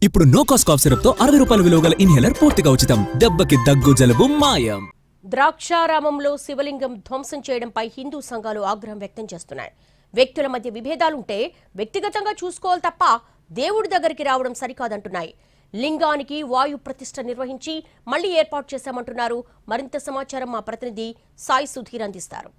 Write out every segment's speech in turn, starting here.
ఇప్పుడు no cost cough syrup తో 60 రూపాయల విలువ గల ఇన్హేలర్ పూర్తిగా ఉచితం. దెబ్బకి దగ్గు జలుబు మాయం. ద్రాక్షారామంలో శివలింగం ధ్వంసం చేయడంపై హిందూ సంఘాలు ఆగ్రహం వ్యక్తం చేస్తున్నాయి. వ్యక్తుల మధ్య విభేదాలుంటే వ్యక్తిగతంగా చూసుకోవాలి తప్ప దేవుడి దగ్గరికి రావడం సరికాదంటున్నాయి. లింగానికి వాయు ప్రతిష్ఠ నిర్వహించి మళ్లీ ఏర్పాటు చేశామంటున్నారు. మరింత సమాచారం మా ప్రతినిధి సాయి సుధీర్ అందిస్తారు.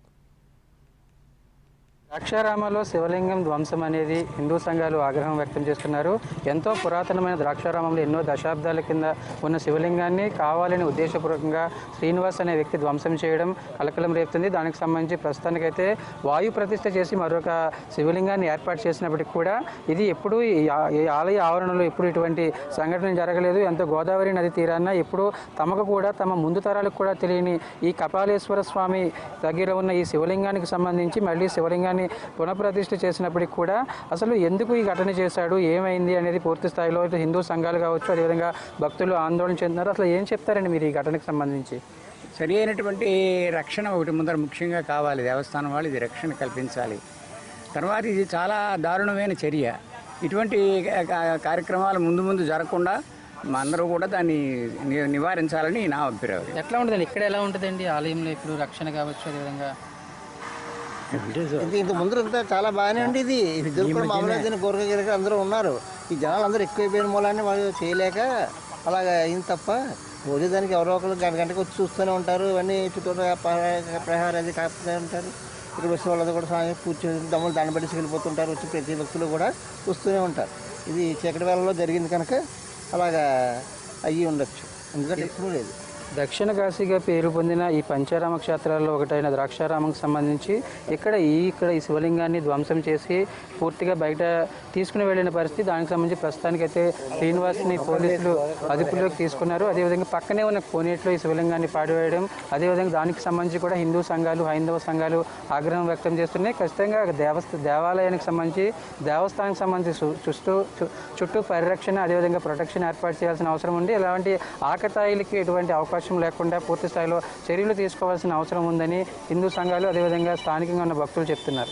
ద్రాక్షారామంలో శివలింగం ధ్వంసం అనేది హిందూ సంఘాలు ఆగ్రహం వ్యక్తం చేస్తున్నారు. ఎంతో పురాతనమైన ద్రాక్షారామంలో ఎన్నో దశాబ్దాల కింద ఉన్న శివలింగాన్ని కావాలని ఉద్దేశపూర్వకంగా శ్రీనివాస్ అనే వ్యక్తి ధ్వంసం చేయడం కలకలం రేపుతుంది. దానికి సంబంధించి ప్రస్తుతానికైతే వాయు ప్రతిష్ఠ చేసి మరొక శివలింగాన్ని ఏర్పాటు చేసినప్పటికీ కూడా ఇది ఎప్పుడు ఈ ఆలయ ఆవరణలో ఎప్పుడు ఇటువంటి సంఘటన జరగలేదు. ఎంతో గోదావరి నది తీరాన ఎప్పుడు తమకు కూడా తమ ముందు తరాలకు కూడా తెలియని ఈ కపాలేశ్వర స్వామి దగ్గర ఉన్న ఈ శివలింగానికి సంబంధించి మళ్ళీ శివలింగాన్ని పునఃప్రతిష్ఠ చేసినప్పటికీ కూడా అసలు ఎందుకు ఈ ఘటన చేశాడు, ఏమైంది అనేది పూర్తి స్థాయిలో హిందూ సంఘాలు కావచ్చు, అదేవిధంగా భక్తులు ఆందోళన చెందుతున్నారు. అసలు ఏం చెప్తారండి మీరు ఈ ఘటనకు సంబంధించి? సరి అయినటువంటి రక్షణ ఒకటి ముందర ముఖ్యంగా కావాలి. దేవస్థానం వాళ్ళు ఇది రక్షణ కల్పించాలి. తర్వాత ఇది చాలా దారుణమైన చర్య. ఇటువంటి కార్యక్రమాలు ముందు ముందు జరగకుండా అందరూ కూడా దాన్ని నివారించాలని నా అభిప్రాయం. ఎట్లా ఉంటుందండి ఇక్కడ? ఎలా ఉంటుందండి ఆలయంలో ఇప్పుడు రక్షణ కావచ్చు, అదేవిధంగా ఇంత ముందు అంతా చాలా బాగానే ఉండేది. ఇద్దరు కూడా మామూలుగా గోరక అందరూ ఉన్నారు. ఈ జనాలు అందరూ ఎక్కువైపోయిన మూలాన్ని వాళ్ళు చేయలేక అలాగా అయింది తప్ప రోజు దానికి ఎవరో ఒకరు గంటకు వచ్చి చూస్తూనే ఉంటారు. ఇవన్నీ చుట్టూ ప్రహారం అది కాపుతూనే ఉంటారు. ఇక్కడ వచ్చే వాళ్ళది కూడా స్వామి పూజ దమ్ములు దండ పట్టేసి వెళ్ళిపోతుంటారు. వచ్చి ప్రతి భక్తులు కూడా చూస్తూనే ఉంటారు. ఇది చీకటి వేళలో జరిగింది కనుక అలాగా అయ్యి ఉండొచ్చు. ఎందుకంటే ఎప్పుడూ లేదు. దక్షిణ కాశీగా పేరు పొందిన ఈ పంచారామ క్షేత్రాల్లో ఒకటైన ద్రాక్షారామంకి సంబంధించి ఇక్కడ ఈ శివలింగాన్ని ధ్వంసం చేసి పూర్తిగా బయట తీసుకుని వెళ్ళిన పరిస్థితి. దానికి సంబంధించి ప్రస్తుతానికైతే శ్రీనివాస్ని పోలీసులు అదుపులోకి తీసుకున్నారు. అదేవిధంగా పక్కనే ఉన్న కోనేట్లో ఈ శివలింగాన్ని పాడివేయడం, అదేవిధంగా దానికి సంబంధించి కూడా హిందూ సంఘాలు, హైందవ సంఘాలు ఆగ్రహం వ్యక్తం చేస్తున్నాయి. ఖచ్చితంగా దేవాలయానికి సంబంధించి దేవస్థానానికి సంబంధించి చుట్టూ పరిరక్షణ, అదేవిధంగా ప్రొటెక్షన్ ఏర్పాటు చేయాల్సిన అవసరం ఉంది. ఇలాంటి ఆకతాయిలకి ఎటువంటి అవకాశం లేకుండా పూర్తి స్థాయిలో చర్యలు తీసుకోవాల్సిన అవసరం ఉందని హిందూ సంఘాలు, అదేవిధంగా స్థానికంగా ఉన్న భక్తులు చెప్తున్నారు.